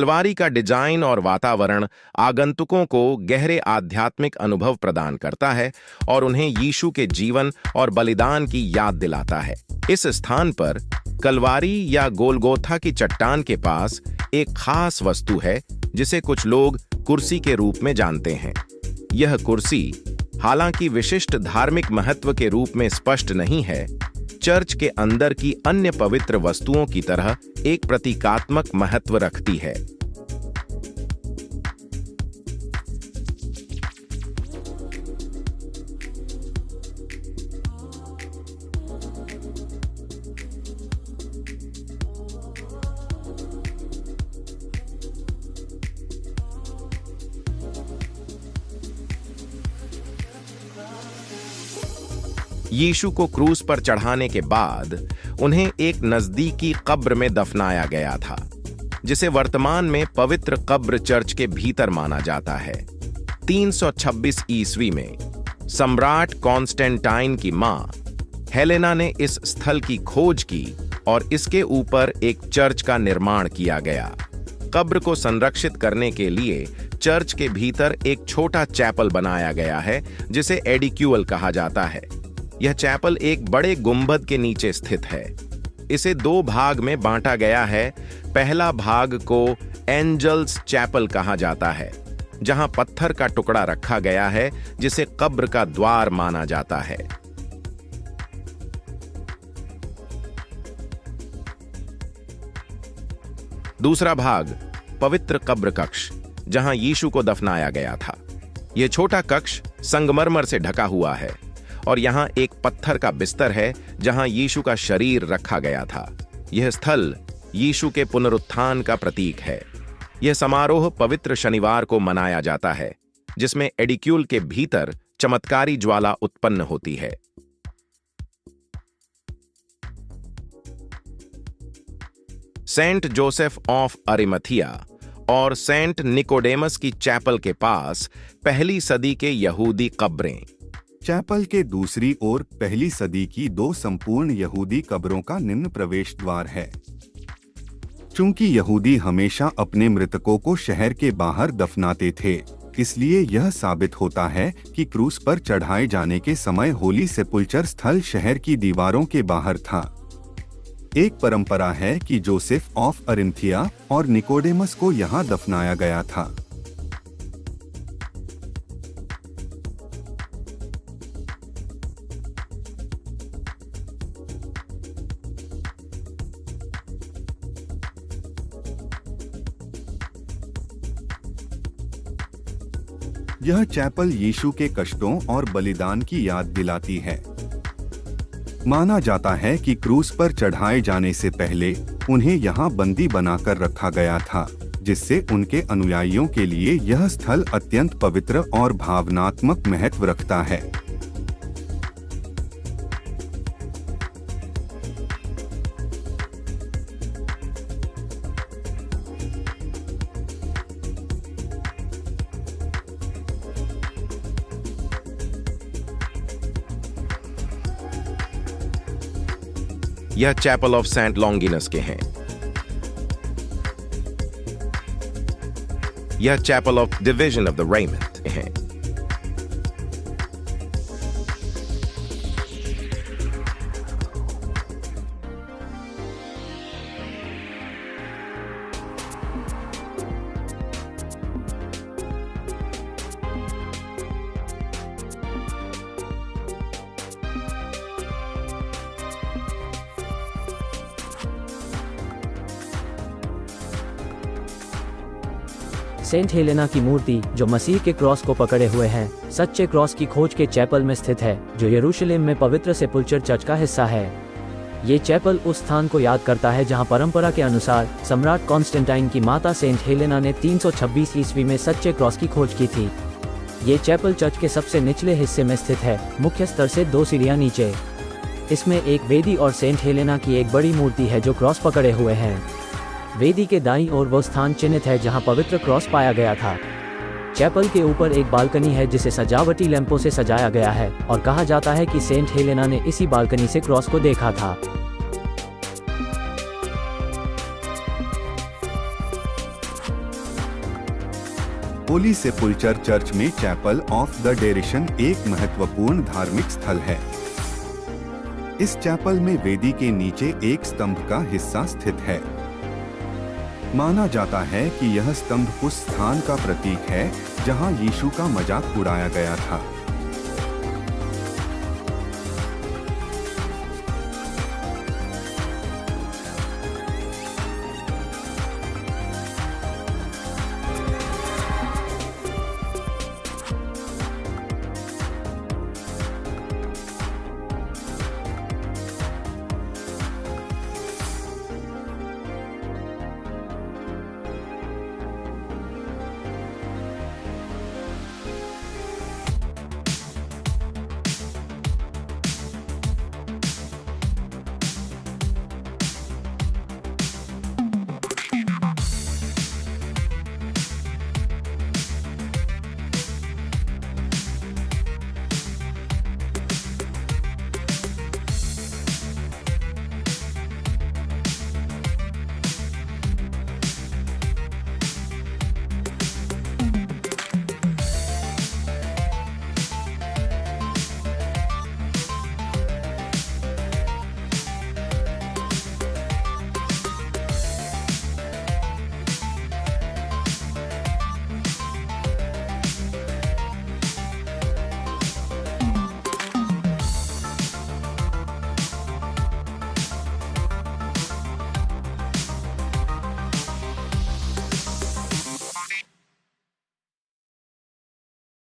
कल्वारी का डिजाइन और वातावरण आगंतुकों को गहरे आध्यात्मिक अनुभव प्रदान करता है और उन्हें यीशु के जीवन और बलिदान की याद दिलाता है। इस स्थान पर कल्वारी या गोलगोथा की चट्टान के पास एक खास वस्तु है जिसे कुछ लोग कुर्सी के रूप में जानते हैं। यह कुर्सी, हालांकि विशिष्ट धार्मिक महत्व के रूप में स्पष्ट नहीं है, चर्च के अंदर की अन्य पवित्र वस्तुओं की तरह एक प्रतीकात्मक महत्व रखती है। यीशु को क्रूस पर चढ़ाने के बाद उन्हें एक नजदीकी कब्र में दफनाया गया था, जिसे वर्तमान में पवित्र कब्र चर्च के भीतर माना जाता है। 326 ईस्वी में सम्राट कॉन्स्टेंटाइन की मां हेलेना ने इस स्थल की खोज की और इसके ऊपर एक चर्च का निर्माण किया गया। कब्र को संरक्षित करने के लिए चर्च के भीतर एक छोटा चैपल बनाया गया है जिसे एडिक्यूल कहा जाता है। यह चैपल एक बड़े गुंबद के नीचे स्थित है। इसे दो भाग में बांटा गया है। पहला भाग को एंजल्स चैपल कहा जाता है, जहां पत्थर का टुकड़ा रखा गया है जिसे कब्र का द्वार माना जाता है। दूसरा भाग पवित्र कब्र कक्ष, जहां यीशु को दफनाया गया था। यह छोटा कक्ष संगमरमर से ढका हुआ है और यहां एक पत्थर का बिस्तर है जहां यीशु का शरीर रखा गया था। यह स्थल यीशु के पुनरुत्थान का प्रतीक है। यह समारोह पवित्र शनिवार को मनाया जाता है, जिसमें एडिक्यूल के भीतर चमत्कारी ज्वाला उत्पन्न होती है। सेंट जोसेफ ऑफ अरिमथिया और सेंट निकोडेमस की चैपल के पास पहली सदी के यहूदी कब्रें। चैपल के दूसरी ओर पहली सदी की दो संपूर्ण यहूदी कब्रों का निम्न प्रवेश द्वार है। चूंकि यहूदी हमेशा अपने मृतकों को शहर के बाहर दफनाते थे, इसलिए यह साबित होता है कि क्रूस पर चढ़ाए जाने के समय होली सेपुल्चर स्थल शहर की दीवारों के बाहर था। एक परंपरा है कि जोसेफ ऑफ अरिमथिया और निकोडेमस को यहाँ दफनाया गया था। यह चैपल यीशु के कष्टों और बलिदान की याद दिलाती है। माना जाता है कि क्रूस पर चढ़ाए जाने से पहले उन्हें यहाँ बंदी बनाकर रखा गया था, जिससे उनके अनुयायियों के लिए यह स्थल अत्यंत पवित्र और भावनात्मक महत्व रखता है। यह चैपल ऑफ सेंट लॉन्गिनस के हैं। यह chapel of division of the raiment है। सेंट हेलेना की मूर्ति, जो मसीह के क्रॉस को पकड़े हुए है, सच्चे क्रॉस की खोज के चैपल में स्थित है, जो यरूशलेम में पवित्र सेपुल्चर चर्च का हिस्सा है। ये चैपल उस स्थान को याद करता है जहां परंपरा के अनुसार सम्राट कॉन्स्टेंटाइन की माता सेंट हेलेना ने 326 ईस्वी में सच्चे क्रॉस की खोज की थी। ये चैपल चर्च के सबसे निचले हिस्से में स्थित है, मुख्य स्तर से 2 सीढ़ियां नीचे। इसमें एक वेदी और सेंट हेलेना की एक बड़ी मूर्ति है जो क्रॉस पकड़े हुए हैं। वेदी के दाईं ओर वो स्थान चिन्हित है जहां पवित्र क्रॉस पाया गया था। चैपल के ऊपर एक बालकनी है जिसे सजावटी लैंपों से सजाया गया है और कहा जाता है कि सेंट हेलेना ने इसी बालकनी से क्रॉस को देखा था। होली सेपुल्चर चर्च में चैपल ऑफ द डेरिशन एक महत्वपूर्ण धार्मिक स्थल है। इस चैपल में वेदी के नीचे एक स्तंभ का हिस्सा स्थित है। माना जाता है कि यह स्तंभ उस स्थान का प्रतीक है जहां यीशु का मजाक उड़ाया गया था।